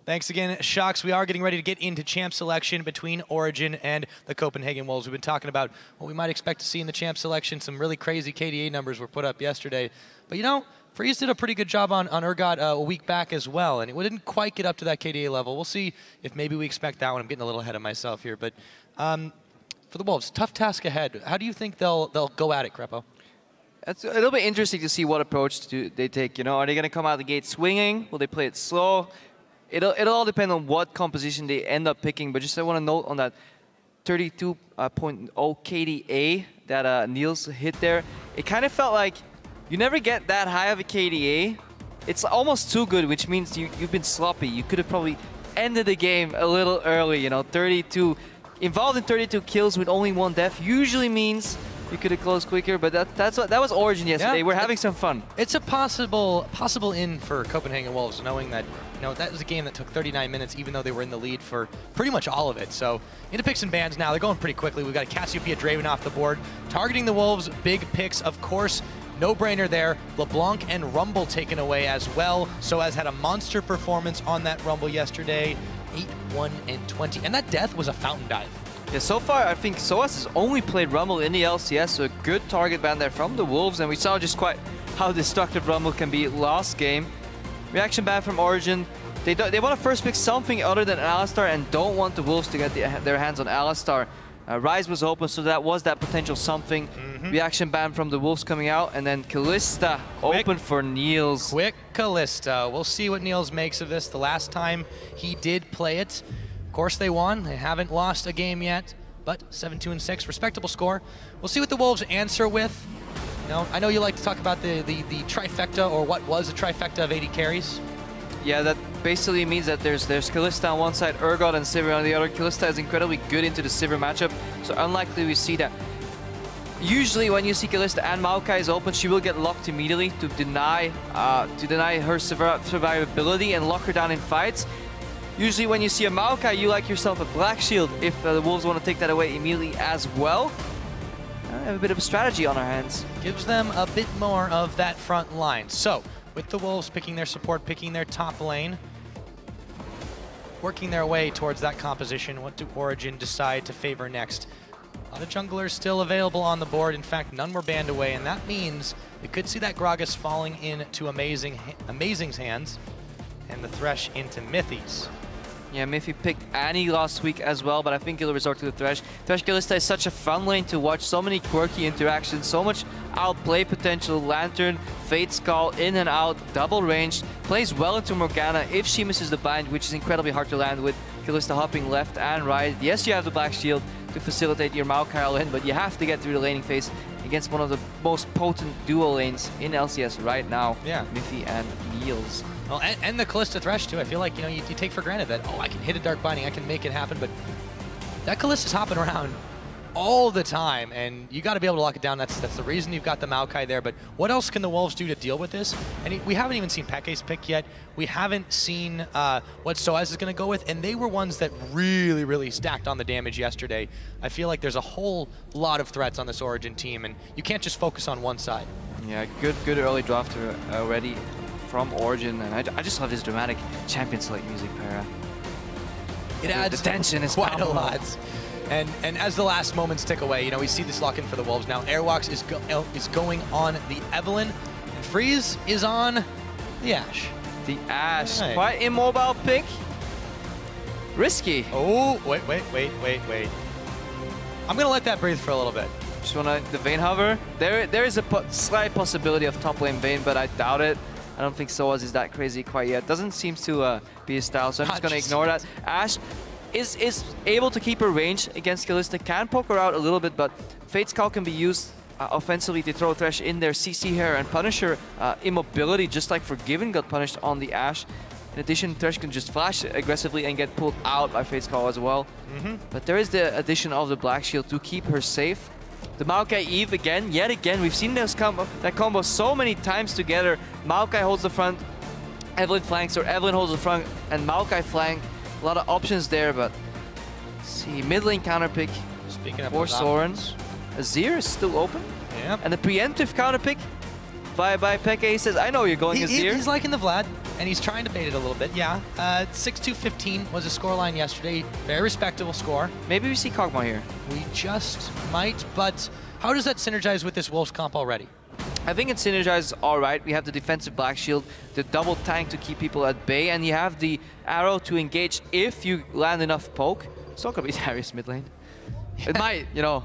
Thanks again, Shocks. We are getting ready to get into champ selection between Origen and the Copenhagen Wolves. We've been talking about what we might expect to see in the champ selection. Some really crazy KDA numbers were put up yesterday. But you know, Freeze did a pretty good job on Urgot a week back as well, and it didn't quite get up to that KDA level. We'll see if maybe we expect that one. I'm getting a little ahead of myself here. But for the Wolves, tough task ahead. How do you think they'll go at it, Crepo? It's a little bit interesting to see what approach they take. You know, are they going to come out of the gate swinging? Will they play it slow? It'll all depend on what composition they end up picking. But just I want to note on that 32.0 KDA that Niels hit there. It kind of felt like you never get that high of a KDA. It's almost too good, which means you've been sloppy. You could have probably ended the game a little early. You know, 32 involved in 32 kills with only 1 death usually means you could have closed quicker, but that was Origen yesterday. Yeah, we're having some fun. It's a possible in for Copenhagen Wolves, knowing that that was a game that took 39 minutes, even though they were in the lead for pretty much all of it. So into picks and bans now. They're going pretty quickly. We've got Cassiopeia Draven off the board, targeting the Wolves. Big picks, of course. No-brainer there. LeBlanc and Rumble taken away as well. Soaz had a monster performance on that Rumble yesterday. 8-1 and 20, and that death was a fountain dive. Yeah, so far I think Soaz has only played Rumble in the LCS, so a good target ban there from the Wolves, and we saw just quite how destructive Rumble can be last game. Reaction ban from Origen. They want to first pick something other than Alistar and don't want the Wolves to get their hands on Alistar. Rise was open, so that was that potential something. Reaction ban from the Wolves coming out, and then Kalista open for Niels. Quick Kalista. We'll see what Niels makes of this. The last time he did play it, of course they won. They haven't lost a game yet, but 7-2 and 6, respectable score. We'll see what the Wolves answer with. I know you like to talk about the trifecta, or what was a trifecta of 80 carries. Yeah, that basically means that there's Kalista on one side, Urgot and Sivir on the other. Kalista is incredibly good into the Sivir matchup, so unlikely we see that. Usually when you see Kalista and Maokai is open, she will get locked immediately to deny her survivability and lock her down in fights. Usually when you see a Maokai, you like yourself a Black Shield if the Wolves want to take that away immediately as well. I have a bit of a strategy on our hands. Gives them a bit more of that front line. So, with the Wolves picking their support, picking their top lane, working their way towards that composition, what do Origen decide to favor next? A lot of junglers still available on the board. In fact, none were banned away, and that means we could see that Gragas falling into Amazing's hands, and the Thresh into Mithy's. Yeah, Miffy picked Annie last week as well, but I think he'll resort to the Thresh. Thresh Kalista is such a fun lane to watch, so many quirky interactions, so much outplay potential. Lantern, Fate's Call, in and out, double ranged, plays well into Morgana if she misses the bind, which is incredibly hard to land with Kalista hopping left and right. Yes, you have the Black Shield to facilitate your Maokai in, but you have to get through the laning phase against one of the most potent duo lanes in LCS right now. Yeah. Miffy and Niels. Well, and the Kalista Thresh too. I feel like you take for granted that, oh, I can hit a Dark Binding, I can make it happen, but that Kalista's hopping around all the time, and you got to be able to lock it down. That's the reason you've got the Maokai there. But what else can the Wolves do to deal with this? And we haven't even seen Peke's pick yet. We haven't seen what Soaz is going to go with, and they were ones that really stacked on the damage yesterday. I feel like there's a whole lot of threats on this Origen team, and you can't just focus on one side. Yeah, good early draft already from Origen, and I just love this dramatic champion select music, Para. It adds the tension is quite a lot. And as the last moments tick away, we see this lock in for the Wolves now. Airwalks is going on the Evelynn, and Freeze is on the Ashe. The Ashe, right. Quite immobile pick. Risky. Oh, wait. I'm gonna let that breathe for a little bit. Just wanna the Vayne hover. There is a slight possibility of top lane Vayne, but I doubt it. I don't think Soaz is that crazy quite yet. Doesn't seem to be his style, so I'm just gonna ignore that. Ashe is able to keep her range against Kalista, can poke her out a little bit, but Fate's Call can be used offensively to throw Thresh in there, CC her, and punish her immobility, just like Forgiven got punished on the Ashe. In addition, Thresh can just flash aggressively and get pulled out by Fate's Call as well. But there is the addition of the Black Shield to keep her safe. The Maokai Eve yet again, we've seen that combo so many times together. Maokai holds the front, Evelynn flanks, or Evelynn holds the front, and Maokai flank. A lot of options there, but let's see, mid lane counter pick for Soren. Azir is still open. Yeah. And the preemptive counter pick by Peke. He says, I know you're going Azir. He's liking the Vlad. and he's trying to bait it a little bit. Yeah, 6-2-15 was a scoreline yesterday. Very respectable score. Maybe we see Kog'Maw here. We just might, but how does that synergize with this Wolves comp already? I think it synergizes all right. We have the defensive Black Shield, the double tank to keep people at bay, and you have the arrow to engage if you land enough poke. It's not going to be Darius mid lane. It might, you know.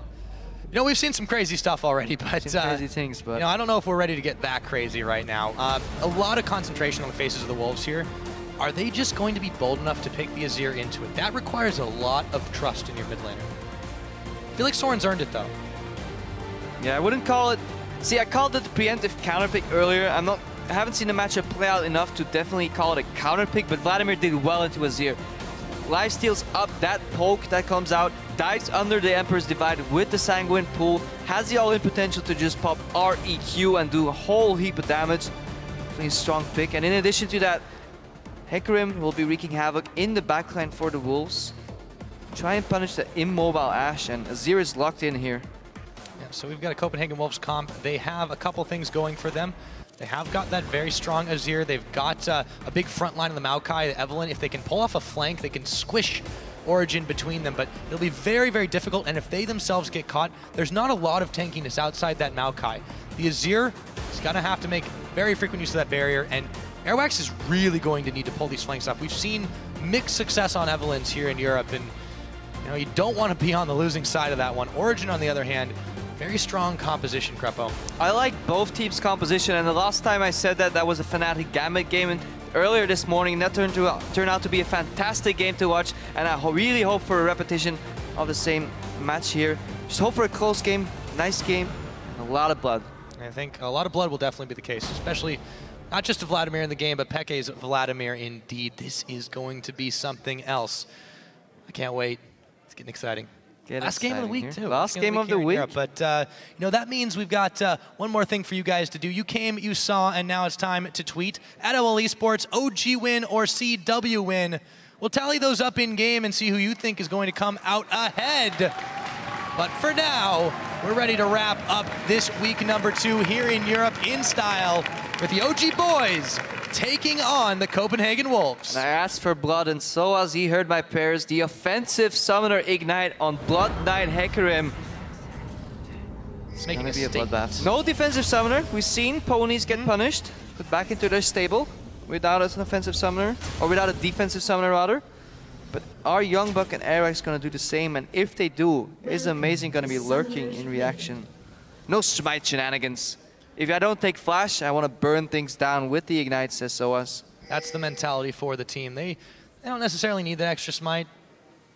You know, we've seen some crazy stuff already, but crazy things, but you know, I don't know if we're ready to get that crazy right now. A lot of concentration on the faces of the Wolves here. Are they just going to be bold enough to pick the Azir into it? That requires a lot of trust in your mid laner. I feel like Soren's earned it though. Yeah, I wouldn't call it. See, I called it the preemptive counter pick earlier. I haven't seen the matchup play out enough to definitely call it a counter pick, but Vladimir did well into Azir. Life steals up that poke that comes out, dives under the Emperor's Divide with the Sanguine Pool, has the all-in potential to just pop REQ and do a whole heap of damage. Definitely a strong pick, and in addition to that, Hecarim will be wreaking havoc in the backline for the Wolves. Try and punish the immobile Ashe, and Azir is locked in here. Yeah, so we've got a Copenhagen Wolves comp. They have a couple things going for them. They have got that very strong Azir. They've got a big front line of the Maokai, the Evelynn. If they can pull off a flank, they can squish Origen between them, but it'll be very, very difficult, and if they themselves get caught, there's not a lot of tankiness outside that Maokai. The Azir is going to have to make very frequent use of that barrier, and Airwax is really going to need to pull these flanks off. We've seen mixed success on Evelynns here in Europe, and you know, you don't want to be on the losing side of that one. Origen, on the other hand, very strong composition, Krepo. I like both teams' composition, and the last time I said that, that was a Fnatic Gambit game, and earlier this morning that turned out to be a fantastic game to watch, and I really hope for a repetition of the same match here. Just hope for a close game, nice game, and a lot of blood. I think a lot of blood will definitely be the case, especially not just to Vladimir in the game, but Peke's Vladimir indeed. This is going to be something else. I can't wait. It's getting exciting. Last game of the week, too. Last game of the week. But, you know, that means we've got one more thing for you guys to do. You came, you saw, and now it's time to tweet at OL Esports, OG win or CW win. We'll tally those up in-game and see who you think is going to come out ahead. But for now, we're ready to wrap up this week number 2 here in Europe in style with the OG boys taking on the Copenhagen Wolves. And I asked for blood, and so as he heard my prayers, the offensive Summoner Ignite on Blood Knight Hecarim. It's making gonna be a bloodbath. No defensive Summoner. We've seen ponies get punished, put back into their stable without an offensive Summoner, or without a defensive Summoner rather. But are Youngbuck and Airwax gonna do the same? And if they do, is Amazing gonna be lurking in reaction? No smite shenanigans. If I don't take Flash, I want to burn things down with the Ignite, says SOAS. That's the mentality for the team. They don't necessarily need that extra smite.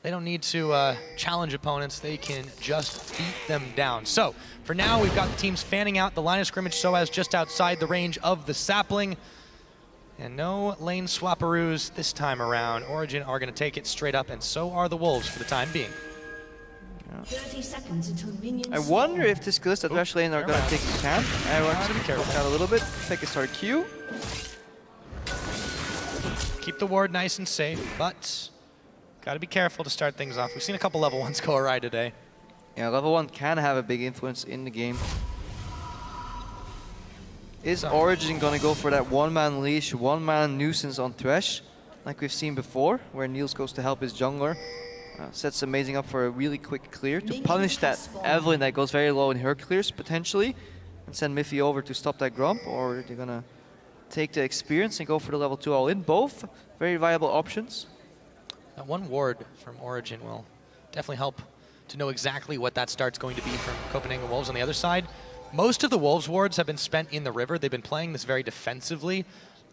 They don't need to challenge opponents. They can just beat them down. So, for now, we've got the teams fanning out. The line of scrimmage SOAS just outside the range of the sapling. And no lane swapperoos this time around. Origen are going to take it straight up, and so are the Wolves for the time being. 30 seconds until minions. I wonder if this Kalista Thresh lane are going to take the camp. I want to be careful out a little bit. Take a start Q. Keep the ward nice and safe, but got to be careful to start things off. We've seen a couple level 1s go awry today. Yeah, level 1 can have a big influence in the game. Is Origen going to go for that one-man leash, one-man nuisance on Thresh, like we've seen before, where Niels goes to help his jungler? Sets Amazing up for a really quick clear to punish that Evelynn that goes very low in her clears, potentially, and send Miffy over to stop that Grump, or they're going to take the experience and go for the level 2 all-in. Both very viable options. That one ward from Origen will definitely help to know exactly what that start's going to be from Copenhagen Wolves. On the other side, most of the Wolves wards have been spent in the river. They've been playing this very defensively.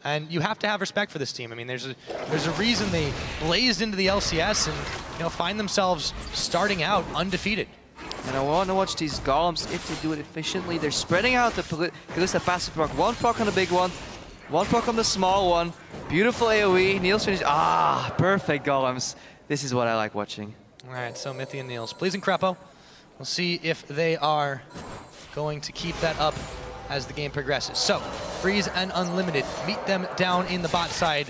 And you have to have respect for this team. I mean, there's a reason they blazed into the LCS and find themselves starting out undefeated. And I want to watch these golems if they do it efficiently. They're spreading out the Kalista passive proc. One proc on the big one proc on the small one. Beautiful AoE. Niels finished. Ah, perfect golems. This is what I like watching. All right, so Mithy and Niels. Pleasing Krepo. We'll see if they are going to keep that up as the game progresses. So, Freeze and Unlimited meet them down in the bot side.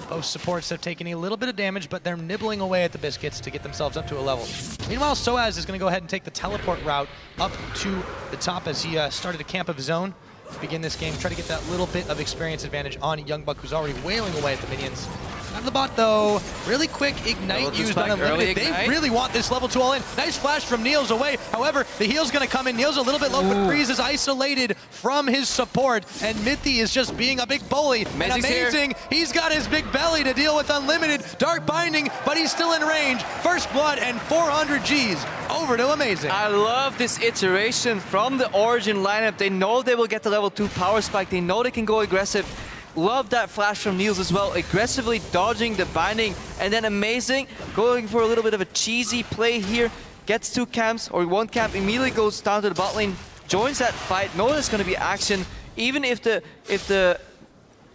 Both supports have taken a little bit of damage, but they're nibbling away at the biscuits to get themselves up to a level. Meanwhile, SOAS is going to go ahead and take the teleport route up to the top as he started a camp of his own. begin this game. Try to get that little bit of experience advantage on Youngbuck, who's already wailing away at the minions. Out of the bot, though. Really quick Ignite used on Unlimited. They really want this level 2 all in. Nice flash from Niels away. However, the heal's going to come in. Niels a little bit low, but Freeze is isolated from his support, and Mithy is just being a big bully. Amazing. He's got his big belly to deal with Unlimited. Dark Binding, but he's still in range. First blood and 400 Gs. Over to Amazing. I love this iteration from the Origen lineup. They know they will get the level 2 power spike. They know they can go aggressive. Love that flash from Niels as well, aggressively dodging the binding, and then Amazing, going for a little bit of a cheesy play here, gets 2 camps, or 1 camp, immediately goes down to the bot lane, joins that fight, know there's going to be action. Even if the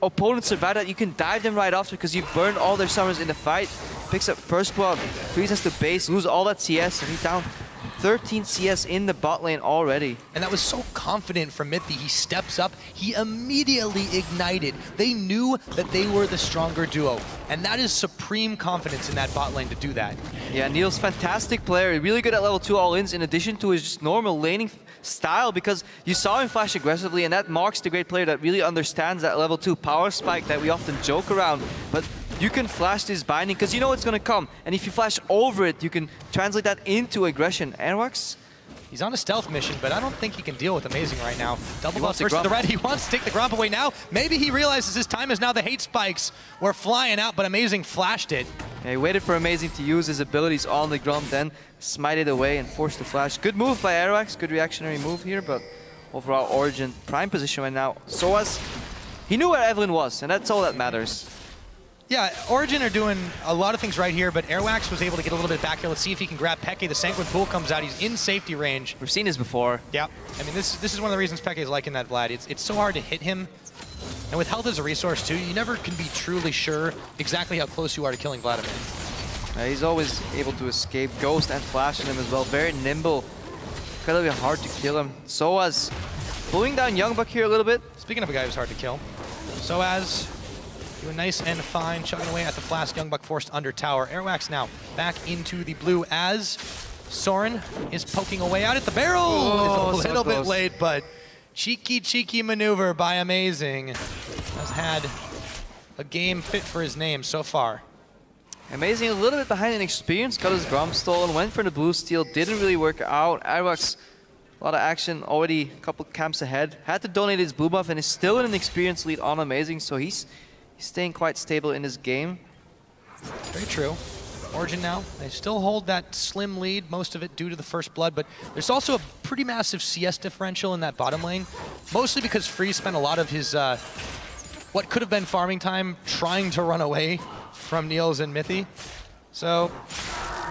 opponents survive that, you can dive them right after because you've burned all their summers in the fight. Picks up first blood, Freeze has to base, lose all that CS, and he's down 13 CS in the bot lane already. And that was so confident from Mithy. He steps up, he immediately ignited. They knew that they were the stronger duo, and that is supreme confidence in that bot lane to do that. Yeah, Niels, fantastic player, really good at level 2 all-ins in addition to his just normal laning style, because you saw him flash aggressively, and that marks the great player that really understands that level 2 power spike that we often joke around. But you can flash this binding because you know it's going to come, and if you flash over it, you can translate that into aggression. Airwax? He's on a stealth mission, but I don't think he can deal with Amazing right now. Double buff versus the red. He wants to take the Grump away now. Maybe he realizes his time is now. The hate spikes were flying out, but Amazing flashed it. Yeah, he waited for Amazing to use his abilities on the Grump, then smite it away and force the flash. Good move by Airwax, good reactionary move here, but overall Origen prime position right now. Soaz, he knew where Evelyn was, and that's all that matters. Yeah, Origen are doing a lot of things right here, but Airwax was able to get a little bit back here. Let's see if he can grab Peke. The Sanguine Pool comes out. He's in safety range. We've seen this before. Yeah. I mean, this is one of the reasons Peke is liking that Vlad. It's so hard to hit him. And with health as a resource, too, you never can be truly sure exactly how close you are to killing Vladimir. He's always able to escape Ghost and Flash in him as well. Very nimble. Incredibly hard to kill him. Soaz pulling down Youngbuck here a little bit. Speaking of a guy who's hard to kill, Soaz doing nice and fine, chugging away at the Flask. Youngbuck forced under tower. Airwax now back into the blue as Soren is poking away out at the barrel. Oh, it's a little bit late, but cheeky maneuver by Amazing. Has had a game fit for his name so far. Amazing, a little bit behind in experience, got his Grump stolen, went for the blue steal, didn't really work out. Airwax, a lot of action, already a couple camps ahead. Had to donate his blue buff and is still in an experience lead on Amazing, so he's staying quite stable in his game. Very true. Origen now, they still hold that slim lead, most of it due to the first blood, but there's also a pretty massive CS differential in that bottom lane, mostly because Freeze spent a lot of his, what could have been farming time trying to run away from Niels and Mithy. So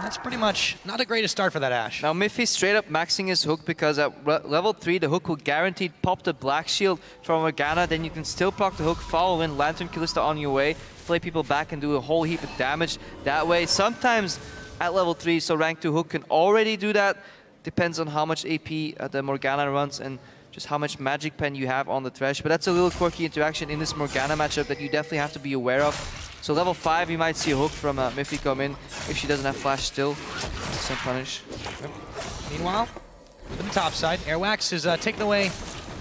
that's pretty much not a greatest start for that Ashe. Now Mithy straight up maxing his hook because at level 3 the hook will guaranteed pop the black shield from Morgana, then you can still proc the hook, follow in, Lantern Callista on your way, flay people back and do a whole heap of damage that way. Sometimes at level 3, so rank 2 hook can already do that. Depends on how much AP the Morgana runs and just how much magic pen you have on the Thresh, but that's a little quirky interaction in this Morgana matchup that you definitely have to be aware of. So level 5, you might see a hook from Mithy come in if she doesn't have flash still. Some punish. Yep. Meanwhile, to the top side, Airwax is taking away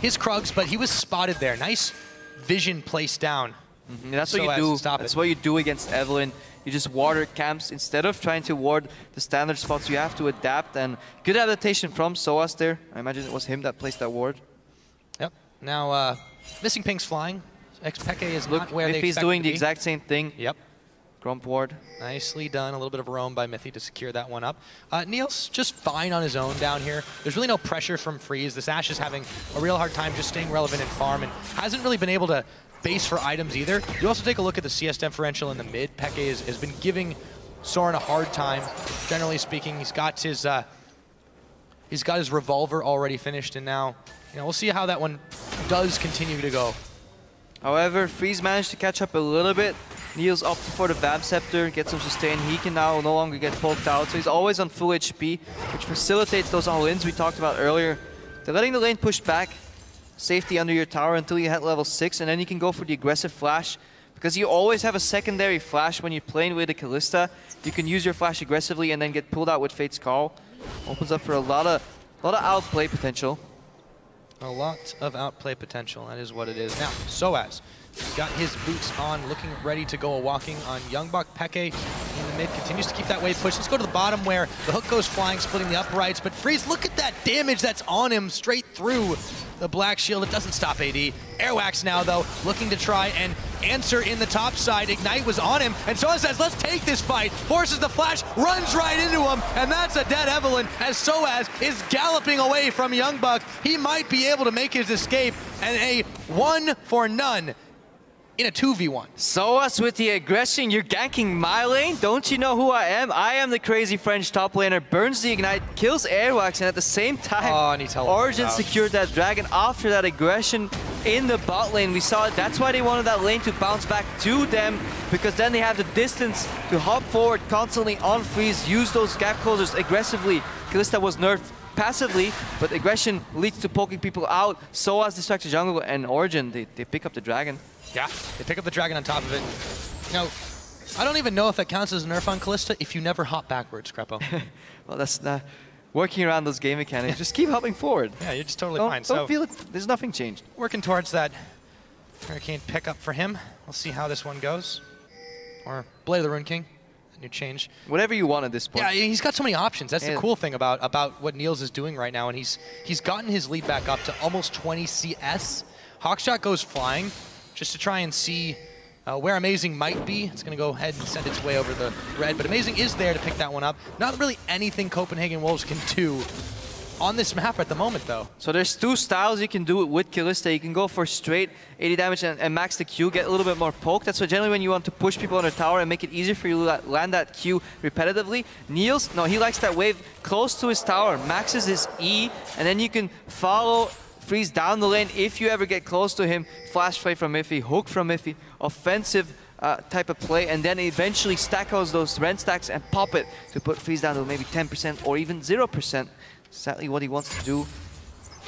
his Krugs, but he was spotted there. Nice vision placed down. Mm-hmm. That's what you do. That's what you do against Evelyn. You just water camps. Instead of trying to ward the standard spots, you have to adapt. And good adaptation from Soaz there. I imagine it was him that placed that ward. Yep. Now, missing pings flying. Peke is not where they expect Mithy's doing the exact same thing. Yep. Grump ward. Nicely done. A little bit of roam by Mithy to secure that one up. Niels just fine on his own down here. There's really no pressure from Freeze. This Ashe is having a real hard time just staying relevant in farm and hasn't really been able to base for items either. You also take a look at the CS differential in the mid. Peke has been giving Soren a hard time. Generally speaking, he's got his revolver already finished, and now we'll see how that one does continue to go. However, Freeze managed to catch up a little bit. Niels opted for the Vamp Scepter, gets some sustain. He can now no longer get poked out, so he's always on full HP, which facilitates those all-ins we talked about earlier. They're letting the lane push back, safety under your tower until you hit level 6, and then you can go for the aggressive flash, because you always have a secondary flash when you're playing with the Callista. You can use your flash aggressively and then get pulled out with Fate's Call. Opens up for a lot of outplay potential. A lot of outplay potential, that is what it is. Now, Soaz got his boots on, looking ready to go walking on Youngbuck. Peke in the mid continues to keep that wave push. Let's go to the bottom where the hook goes flying, splitting the uprights. But Freeze, look at that damage that's on him straight through the black shield. It doesn't stop AD. Airwax now, though, looking to try and answer in the top side. Ignite was on him, and Soaz says, let's take this fight. Forces the flash, runs right into him, and that's a dead Evelyn as Soaz is galloping away from Youngbuck. He might be able to make his escape, and a 1 for none in a 2v1. Soaz with the aggression, you're ganking my lane? Don't you know who I am? I am the crazy French top laner, burns the Ignite, kills Airwax, and at the same time, Origen secured that Dragon after that aggression in the bot lane. We saw it, that's why they wanted that lane to bounce back to them, because then they have the distance to hop forward constantly on Freeze, use those gap closers aggressively. Kalista was nerfed passively, but aggression leads to poking people out. Soaz distracted jungle, and Origen, they pick up the Dragon. Yeah, they pick up the Dragon on top of it. You know, I don't even know if that counts as a nerf on Kalista if you never hop backwards, Crepo. Well, that's not working around those game mechanics. Just keep hopping forward. Yeah, you're just totally fine. Don't feel it. There's nothing changed. Working towards that Hurricane pickup for him. We'll see how this one goes. Or Blade of the Rune King. New change. Whatever you want at this point. Yeah, he's got so many options. That's the cool thing about what Niels is doing right now, and he's gotten his lead back up to almost 20 CS. Hawkshot goes flying just to try and see where Amazing might be. It's going to go ahead and send its way over the red, but Amazing is there to pick that one up. Not really anything Copenhagen Wolves can do on this map at the moment, though. So there's two styles you can do it with Kalista. You can go for straight 80 damage and max the Q, get a little bit more poke. That's what generally when you want to push people on the tower and make it easier for you to land that Q repetitively. Niels, no, he likes that wave close to his tower, maxes his E, and then you can follow Freeze down the lane if you ever get close to him. Flash play from Iffy, hook from Iffy, offensive type of play, and then eventually stack those rend stacks and pop it to put Freeze down to maybe 10% or even 0%. Exactly what he wants to do.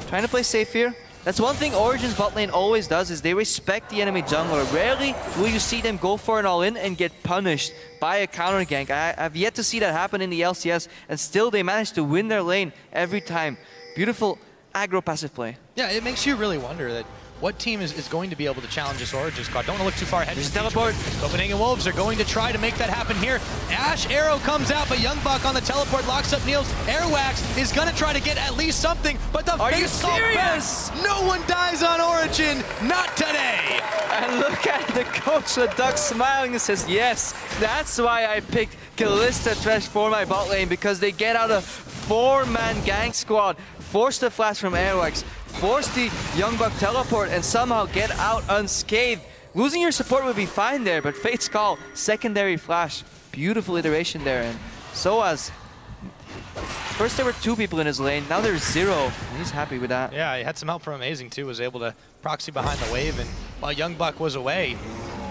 Trying to play safe here. That's one thing Origen's bot lane always does, is they respect the enemy jungler. Rarely will you see them go for an all-in and get punished by a counter gank. I've yet to see that happen in the LCS, and still they manage to win their lane every time. Beautiful aggro passive play. Yeah, it makes you really wonder that what team is going to be able to challenge this Origen squad. Don't want to look too far ahead. There's teleport. Copenhagen Wolves are going to try to make that happen here. Ash Arrow comes out, but Youngbuck on the teleport locks up Niels. Airwax is going to try to get at least something, but the face serious? Back. No one dies on Origen. Not today. And look at the coach, the duck smiling and says, yes, that's why I picked Kalista Thresh for my bot lane, because they get out a 4-man gank squad, force the flash from Airwax, force the Youngbuck teleport, and somehow get out unscathed. Losing your support would be fine there, but Fate's Call, secondary flash, beautiful iteration there. And Soaz, first there were 2 people in his lane, now there's 0, and he's happy with that. Yeah, he had some help from Amazing too, was able to proxy behind the wave, and while Youngbuck was away,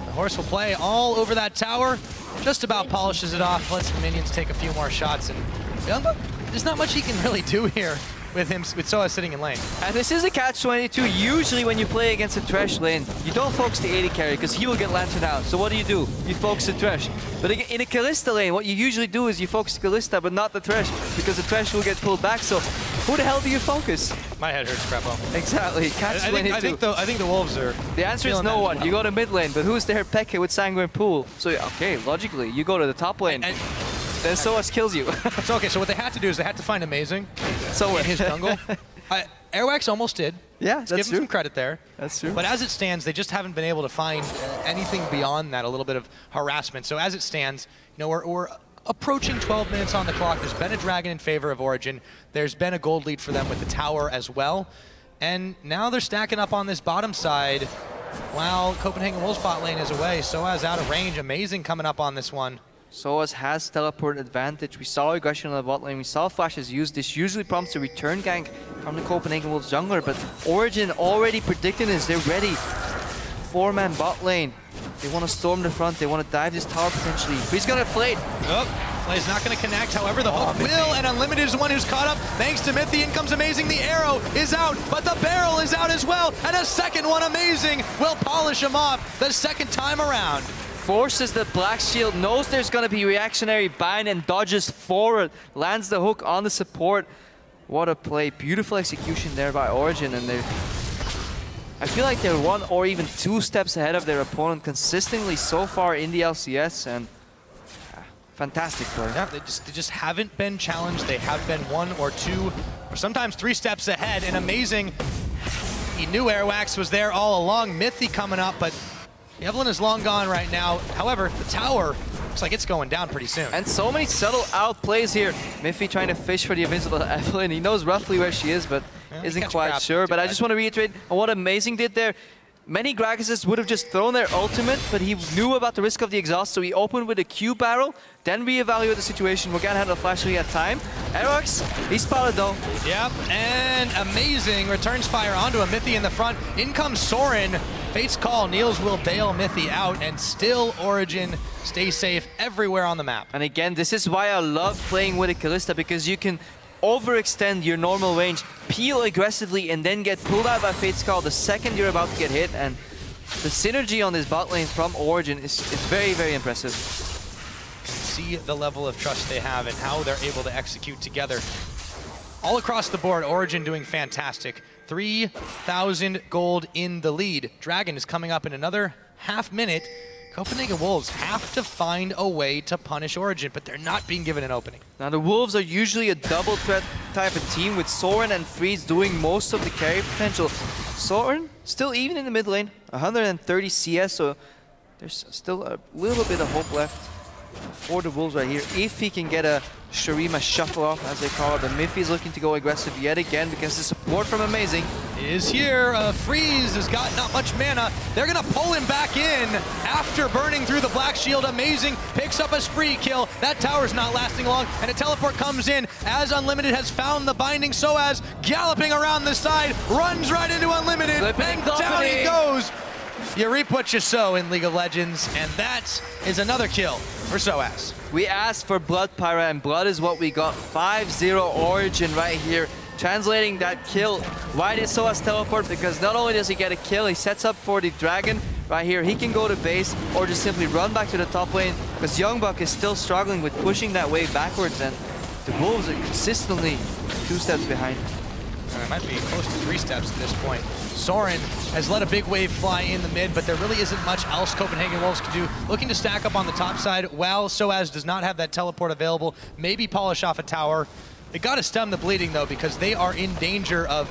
the horse will play all over that tower, just about polishes it off, lets the minions take a few more shots, and Youngbuck, there's not much he can really do here with Soaz sitting in lane. And this is a catch-22. Usually when you play against a Thresh lane, you don't focus the AD carry because he will get lantern out. So what do? You focus the Thresh. But in a Kalista lane, what you usually do is you focus Kalista, but not the Thresh, because the Thresh will get pulled back. So who the hell do you focus? My head hurts, Crepo. Exactly. I think the Wolves are... The answer is no one. You go to mid lane, but who's there? Peke with Sanguine Pool. So okay, logically, you go to the top lane. Then Soaz kills you. So okay, so what they had to do is they had to find Amazing in his jungle. Airwax almost did. Yeah, Let's that's give him some credit there. That's true. But as it stands, they just haven't been able to find anything beyond that, a little bit of harassment. So as it stands, you know, we're approaching 12 minutes on the clock. There's been a Dragon in favor of Origen. There's been a gold lead for them with the tower as well. And now they're stacking up on this bottom side while Copenhagen Wolves bot lane is away. Soaz out of range. Amazing coming up on this one. Soaz has teleport advantage. We saw aggression on the bot lane. We saw flashes used. This usually prompts a return gank from the Copenhagen Wolves jungler, but Origen already predicting this. They're ready. 4-man bot lane. They want to storm the front. They want to dive this tower potentially. He's going to Flade. Oh, Flay's not going to connect. However, the hook will, and Unlimited is the one who's caught up. Thanks to Mythy, in comes Amazing. The arrow is out, but the barrel is out as well. And a second one, Amazing, will polish him off the second time around. Forces the black shield, knows there's going to be reactionary bind and dodges forward, lands the hook on the support. What a play. Beautiful execution there by Origen, and I feel like they're 1 or even 2 steps ahead of their opponent consistently so far in the LCS, and fantastic play. Yeah, they just haven't been challenged. They have been 1 or 2 or sometimes 3 steps ahead, and amazing. He knew Airwax was there all along. Mythy coming up, but Evelyn is long gone right now. However, the tower looks like it's going down pretty soon. And so many subtle outplays here. Mythy trying to fish for the invincible Evelyn. He knows roughly where she is, but isn't quite sure. But I just want to reiterate what Amazing did there. Many Gragas's would have just thrown their ultimate, but he knew about the risk of the exhaust, so he opened with a Q barrel, then reevaluated the situation. Morgana had a flash, so he had time. Aerox, he spotted though. Yep, and Amazing returns fire onto a Mythy in the front. In comes Soren. Fate's call, Niels will bail Mythy out, and still Origen stays safe everywhere on the map. And again, this is why I love playing with a Kalista, because you can overextend your normal range, peel aggressively, and then get pulled out by Fate's Call the second you're about to get hit. And the synergy on this bot lane from Origen is very, very impressive. See the level of trust they have and how they're able to execute together. All across the board, Origen doing fantastic. 3,000 gold in the lead. Dragon is coming up in another half minute. Copenhagen Wolves have to find a way to punish Origen, but they're not being given an opening. Now the Wolves are usually a double threat type of team, with Soren and Freeze doing most of the carry potential. Soren still even in the mid lane, 130 CS, so there's still a little bit of hope left for the Wolves right here. If he can get a Shurima shuffle off, as they call it, the Mythy is looking to go aggressive yet again because the support from Amazing is here. Freeze has got not much mana. They're gonna pull him back in after burning through the Black Shield. Amazing picks up a spree kill. That tower's not lasting long, and a teleport comes in as Unlimited has found the binding. Soaz galloping around the side, runs right into Unlimited, and down he goes. You reap what you sow in League of Legends, and that is another kill for Soaz. We asked for Blood Pyra, and Blood is what we got. 5-0 Origen right here. Translating that kill. Why did Soaz teleport? Because not only does he get a kill, he sets up for the Dragon right here. He can go to base or just simply run back to the top lane, because Youngbuck is still struggling with pushing that wave backwards, and the Wolves are consistently 2 steps behind. It might be close to 3 steps at this point. Soren has let a big wave fly in the mid, but there really isn't much else Copenhagen Wolves can do. Looking to stack up on the top side, while Soaz does not have that teleport available. Maybe polish off a tower. They got to stem the bleeding, though, because they are in danger of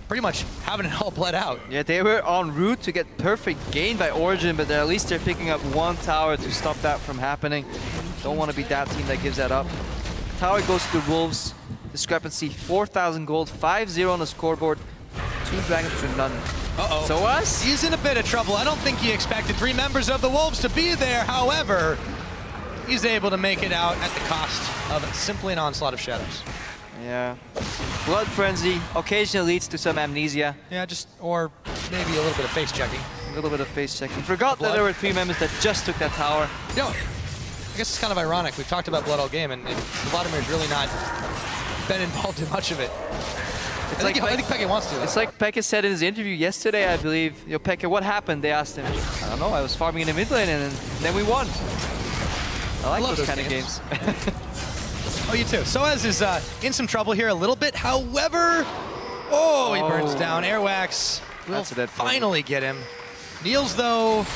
pretty much having it all bled out. Yeah, they were en route to get perfect gain by Origen, but at least they're picking up 1 tower to stop that from happening. Don't want to be that team that gives that up. Tower goes to the Wolves. Discrepancy, 4,000 gold, 5-0 on the scoreboard. 2 dragons for none. Uh-oh. Soaz? He's in a bit of trouble. I don't think he expected 3 members of the Wolves to be there. However, he's able to make it out at the cost of simply an onslaught of shadows. Yeah. Blood Frenzy occasionally leads to some amnesia. Yeah, or maybe a little bit of face checking. A little bit of face checking. Forgot that there were 3 members that just took that tower. You know, I guess it's kind of ironic. We've talked about Blood all game, and Vladimir's really not been involved in much of it. I think Peke wants to. It's like Peke said in his interview yesterday, I believe. Yo, Peke, what happened? They asked him. I don't know, I was farming in the mid lane and then we won. I like those kind of games. Oh, you too. Soaz is in some trouble here a little bit. However, he burns down. Airwax will finally get him. Niels, though,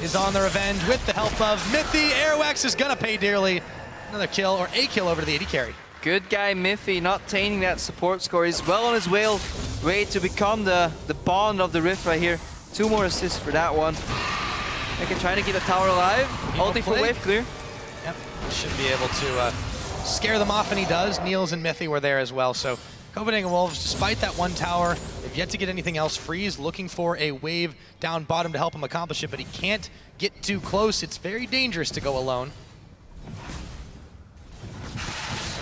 is on the revenge with the help of Mythy. Airwax is going to pay dearly. Another kill, or a kill over to the AD carry. Good guy Mythy, not tainting that support score. He's well on his way to become the bond of the Rift right here. 2 more assists for that one. Peke trying to keep the tower alive. Ulti for wave clear. Yep, should be able to scare them off, and he does. Niels and Mythy were there as well. So Copenhagen Wolves, despite that 1 tower, they've yet to get anything else. Freeze looking for a wave down bottom to help him accomplish it, but he can't get too close. It's very dangerous to go alone.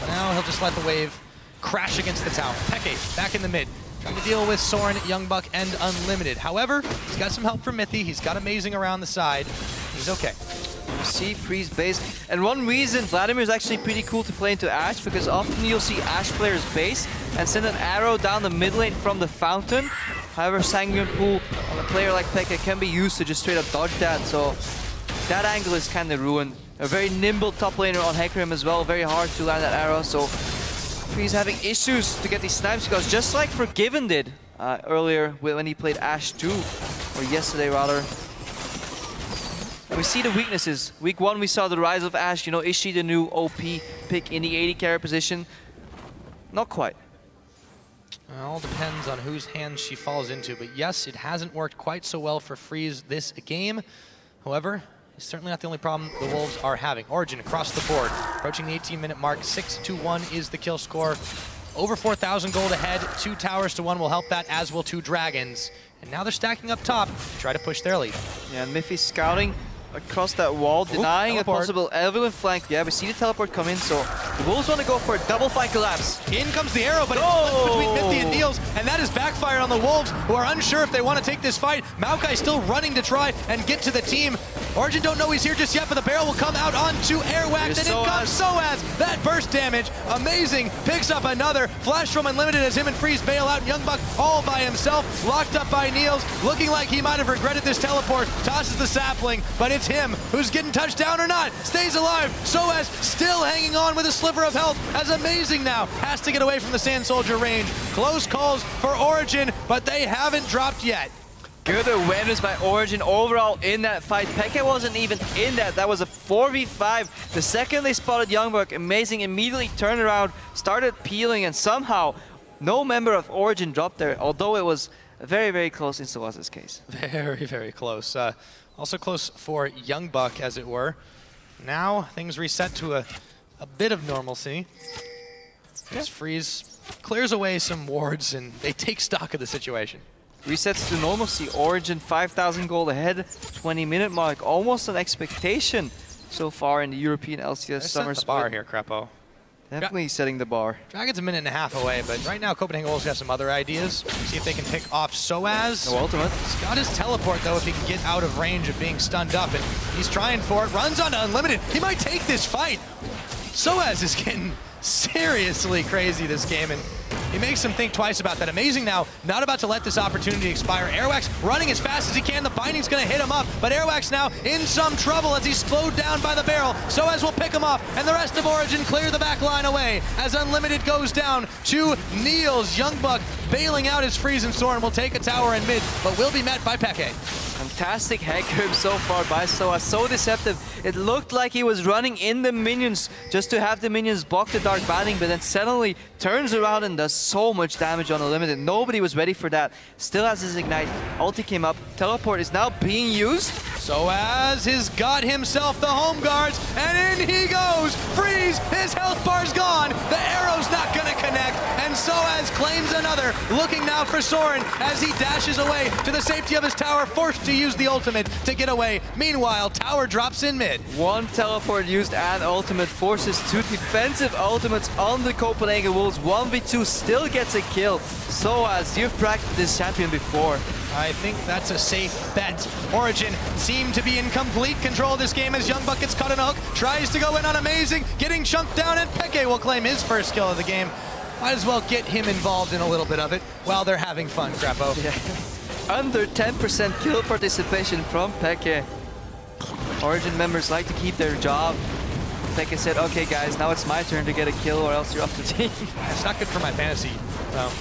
Now he'll just let the wave crash against the tower. Peke back in the mid, trying to deal with Soren, Youngbuck, and Unlimited. However, he's got some help from Mythy. He's got Amazing around the side. He's okay. See Freeze base. And one reason Vladimir is actually pretty cool to play into Ashe, because often you'll see Ashe players base and send an arrow down the mid lane from the fountain. However, Sanguine Pool on a player like Peke can be used to just straight up dodge that. So that angle is kind of ruined. A very nimble top laner on Hecarim as well, very hard to land that arrow, so He's having issues to get these snipes because just like Forgiven did earlier when he played Ashe 2, or yesterday rather. And we see the weaknesses. Week 1 we saw the rise of Ashe. You know, is she the new OP pick in the AD carry position? Not quite. It all depends on whose hands she falls into, but yes, it hasn't worked quite so well for Freeze this game. However, it's certainly not the only problem the Wolves are having. Origen across the board, approaching the 18-minute mark. 6-1 is the kill score. Over 4,000 gold ahead. 2 towers to 1 will help that, as will 2 dragons. And now they're stacking up top to try to push their lead. Yeah, and Miffy's scouting across that wall, denying a possible Evelyn flank. Yeah, we see the teleport come in, so the Wolves want to go for a double fight collapse. In comes the arrow, but it's split between Miffy and Niels, and that is backfired on the Wolves, who are unsure if they want to take this fight. Maokai still running to try and get to the team. Origen don't know he's here just yet, but the barrel will come out onto Airwax, and in comes Soaz. That burst damage, amazing. Picks up another. Flash from Unlimited as him and Freeze bail out. Youngbuck all by himself, locked up by Niels, looking like he might have regretted this teleport. Tosses the sapling, but it's him who's getting touched down or not. Stays alive. Soaz still hanging on with a sliver of health, as Amazing now has to get away from the Sand Soldier range. Close calls for Origen, but they haven't dropped yet. Good awareness by Origen overall in that fight. Peke wasn't even in that. That was a 4v5. The second they spotted Youngbuck, Amazing immediately turned around, started peeling, and somehow no member of Origen dropped there, although it was very, very close in Soaz's case. Very, very close. Also close for Youngbuck, as it were. Now things reset to a bit of normalcy. As Freeze clears away some wards and they take stock of the situation. Resets to normalcy. Origen 5,000 gold ahead, 20-minute mark. Almost an expectation so far in the European LCS summer split. Bar here, Crepo. Definitely setting the bar. Dragon's a minute and a half away, but right now Copenhagen Wolves have some other ideas. See if they can pick off Soaz. No ultimate. He's got his teleport though if he can get out of range of being stunned up, and he's trying for it. Runs onto Unlimited. He might take this fight. Soaz is getting seriously crazy this game, and he makes him think twice about that. Amazing now, not about to let this opportunity expire. Airwax running as fast as he can. The binding's gonna hit him up, but Airwax now in some trouble as he's slowed down by the barrel. Soaz will pick him off, and the rest of Origen clear the back line away as Unlimited goes down to Niels. Youngbuck bailing out his Freeze and Soren will take a tower in mid, but will be met by Peke. Fantastic head curve so far by Soaz, so deceptive. It looked like he was running in the minions just to have the minions block the dark banding, but then suddenly turns around and does so much damage on Unlimited. Nobody was ready for that. Still has his Ignite. Ulti came up. Teleport is now being used. Soaz has got himself the home guards, and in he goes. Freeze, his health bar's gone. The arrow's not gonna connect, and Soaz claims another. Looking now for Soren as he dashes away to the safety of his tower, forced to use the ultimate to get away. Meanwhile, tower drops in mid. One teleport used and ultimate forces 2 defensive ultimates on the Copenhagen Wolves. 1v2 still gets a kill. Soaz, you've practiced this champion before. I think that's a safe bet. Origen seem to be in complete control of this game as Youngbuck gets caught in a hook, tries to go in on Amazing, getting chunked down, and Peke will claim his first kill of the game. Might as well get him involved in a little bit of it while they're having fun, Crepo. Yeah. Under 10% kill participation from Peke. Origen members like to keep their job. Peke said, okay guys, now it's my turn to get a kill or else you're off the team. It's not good for my fantasy. Well,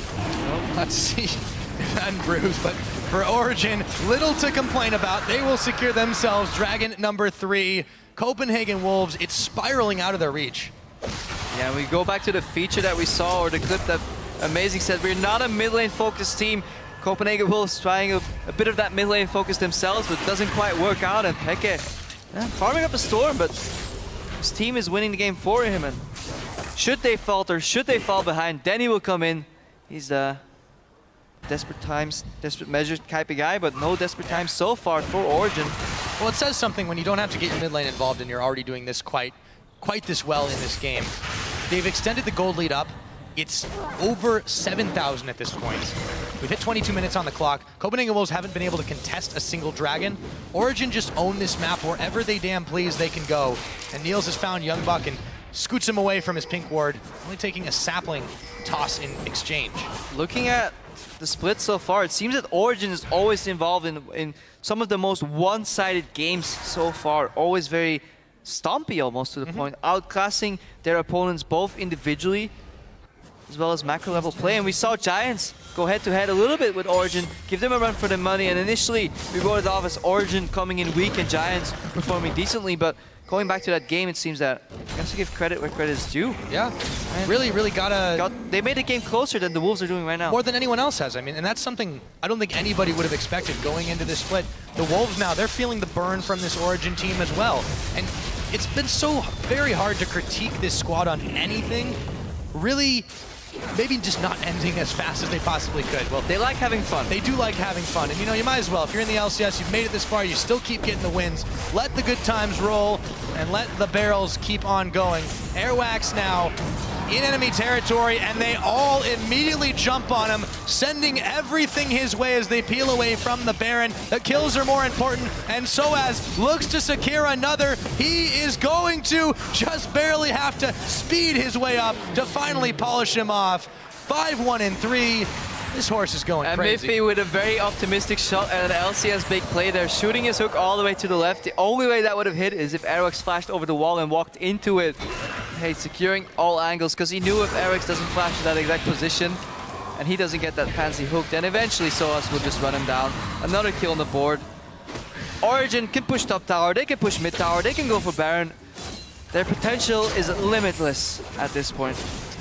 let's see. Unbruised, but for Origen, little to complain about. They will secure themselves Dragon number 3. Copenhagen Wolves, it's spiraling out of their reach. Yeah, we go back to the feature that we saw, or the clip that Amazing said, we're not a mid lane focused team. Copenhagen Wolves trying a bit of that mid lane focus themselves, but it doesn't quite work out, and Peke farming up a storm, but his team is winning the game for him, and should they falter, should they fall behind, then he will come in. He's desperate times, desperate measures type of guy, but no desperate times so far for Origen. Well, it says something when you don't have to get your mid lane involved and you're already doing this quite this well in this game. They've extended the gold lead up. It's over 7,000 at this point. We've hit 22 minutes on the clock. Copenhagen Wolves haven't been able to contest a single dragon. Origen just own this map wherever they damn please they can go. And Niels has found Youngbuck and scoots him away from his pink ward, only taking a sapling toss in exchange. Looking at the split so far, it seems that Origen is always involved in some of the most one-sided games so far. Always very stompy almost to the point, outclassing their opponents both individually, as well as macro level play. And we saw Giants go head-to-head a little bit with Origen, give them a run for the money, and initially we wrote it off as Origen coming in weak and Giants performing decently, but going back to that game, it seems that you have to give credit where credit is due. Yeah, really they made the game closer than the Wolves are doing right now. More than anyone else has. I mean, and that's something I don't think anybody would have expected going into this split. The Wolves now, they're feeling the burn from this Origen team as well. And it's been so very hard to critique this squad on anything. Really, maybe just not ending as fast as they possibly could. Well, they like having fun. They do like having fun. And you know, you might as well. If you're in the LCS, you've made it this far, you still keep getting the wins. Let the good times roll and let the barrels keep on going. Airwax now in enemy territory, and they all immediately jump on him, sending everything his way as they peel away from the Baron. The kills are more important, and Soaz looks to secure another. He is going to just barely have to speed his way up to finally polish him off. 5-1 and 3. This horse is going crazy. And Miffy with a very optimistic shot and an LCS big play there, shooting his hook all the way to the left. The only way that would have hit is if Airwax flashed over the wall and walked into it. Hey, securing all angles, because he knew if Airwax doesn't flash to that exact position and he doesn't get that fancy hook, then eventually Soaz will just run him down. Another kill on the board. Origen can push top tower, they can push mid tower, they can go for Baron. Their potential is limitless at this point.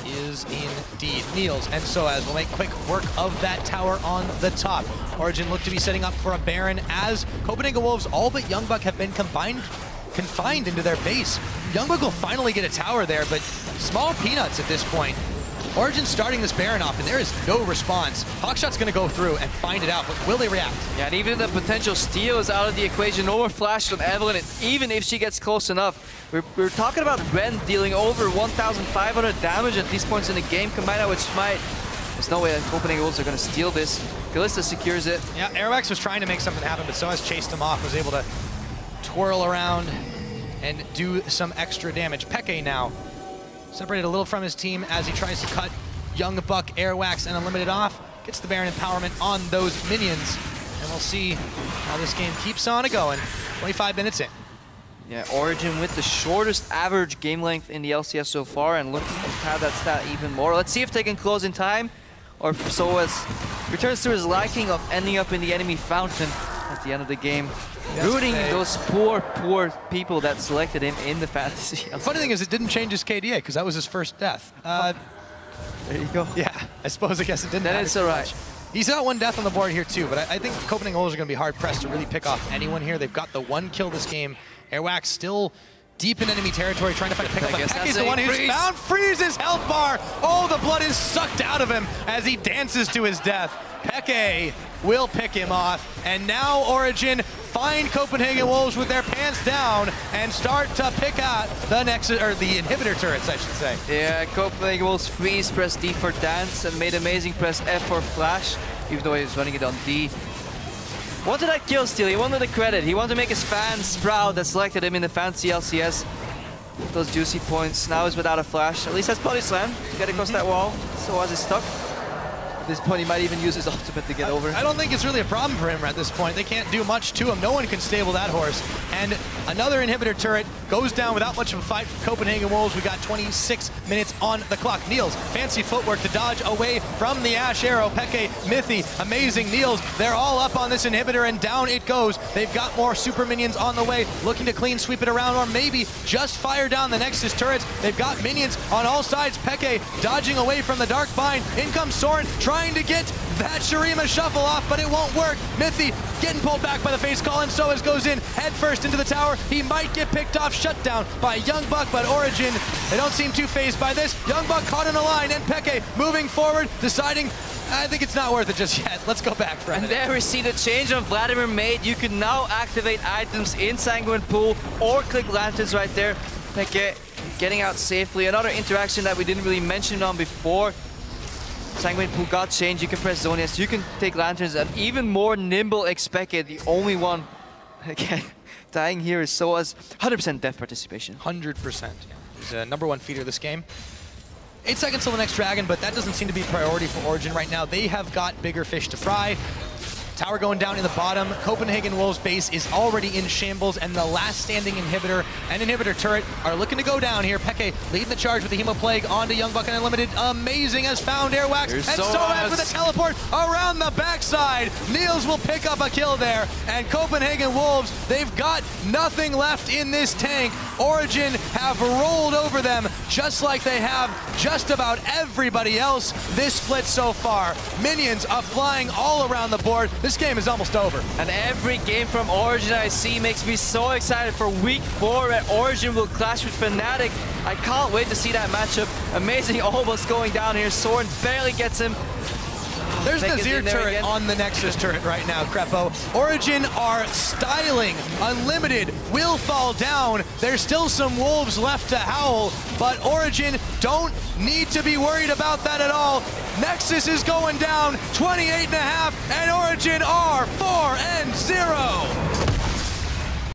Is indeed. Niels and Soaz will make quick work of that tower on the top. Origen look to be setting up for a Baron as Copenhagen Wolves, all but Youngbuck, have been confined into their base. Youngbuck will finally get a tower there, but small peanuts at this point. Origen starting this Baron off, and there is no response. Hawkshot's going to go through and find it out, but will they react? Yeah, and even the potential steal is out of the equation. No more flash from Evelyn, and even if she gets close enough. We're talking about Ren dealing over 1,500 damage at these points in the game, combined out with Smite. There's no way that Copenhagen Wolves are going to steal this. Kalista secures it. Yeah, Airwax was trying to make something happen, but Soaz chased him off, was able to twirl around and do some extra damage. Peke now separated a little from his team as he tries to cut Youngbuck, Airwax, and Unlimited off. Gets the Baron empowerment on those minions. And we'll see how this game keeps on going. 25 minutes in. Yeah, Origen with the shortest average game length in the LCS so far, and looking to have that stat even more. Let's see if they can close in time, or if Soaz returns to his liking of ending up in the enemy fountain at the end of the game. Rooting those poor people that selected him in the fantasy. The funny thing is, it didn't change his KDA, because that was his first death. There you go. Yeah, I guess it didn't. Then it's all right. He's got one death on the board here too, but I think Copenhagen Wolves are going to be hard-pressed to really pick off anyone here. They've got the one kill this game. Airwax still deep in enemy territory, trying to find a pick up. Peke's the one who's found. Freeze his health bar. Oh, the blood is sucked out of him as he dances to his death. Peke will pick him off, and now Origen find Copenhagen Wolves with their pants down and start to pick out the Nexus, or the inhibitor turrets, I should say. Yeah, Copenhagen Wolves freeze, press D for dance, and made Amazing press F for flash, even though he was running it on D. Wanted that kill steal, he wanted the credit, he wanted to make his fans proud that selected him in the fantasy LCS. Those juicy points, now he's without a flash. At least that's body slam to get across that wall. Soaz is stuck. At this point, he might even use his ultimate to get over. I don't think it's really a problem for him at this point. They can't do much to him. No one can stable that horse. And another inhibitor turret goes down without much of a fight from Copenhagen Wolves. We got 26 minutes on the clock. Niels, fancy footwork to dodge away from the Ash Arrow. Peke, Mithy, amazing. Niels, they're all up on this inhibitor, and down it goes. They've got more super minions on the way, looking to clean sweep it around, or maybe just fire down the Nexus turrets. They've got minions on all sides. Peke dodging away from the Dark Bind. In comes Soren, trying to get that Shurima shuffle off, but it won't work. Mithy getting pulled back by the face call, and Soaz goes in head first into the tower. He might get picked off, shut down by Youngbuck, but Origen, they don't seem too phased by this. Youngbuck caught in a line, and Peke moving forward, deciding, I think it's not worth it just yet. Let's go back, friend. And there we see the change on Vladimir made. You can now activate items in Sanguine Pool or click lanterns right there. Peke getting out safely. Another interaction that we didn't really mention on before. Sanguine Pool got changed. You can press Zonias, you can take lanterns, and even more nimble Expected. The only one again dying here is Soaz. 100% death participation. 100%. He's a #1 feeder this game. 8 seconds till the next dragon, but that doesn't seem to be a priority for Origen right now. They have got bigger fish to fry. Tower going down in the bottom. Copenhagen Wolves base is already in shambles, and the last standing inhibitor and inhibitor turret are looking to go down here. Peke leading the charge with the Hemo Plague onto Young Buck and Unlimited. Amazing as found Airwax. Here's And Soaz with a teleport around the backside. Niels will pick up a kill there. And Copenhagen Wolves, they've got nothing left in this tank. Origen have rolled over them just like they have just about everybody else this split so far. Minions are flying all around the board. This game is almost over. And every game from Origen I see makes me so excited for week 4 where Origen will clash with Fnatic. I can't wait to see that matchup. Amazing almost going down here. Soren barely gets him. There's the Nazir turret on the Nexus turret right now, Crepo. Origen are styling. Unlimited will fall down. There's still some wolves left to howl, but Origen don't need to be worried about that at all. Nexus is going down 28.5, and Origen are 4-0.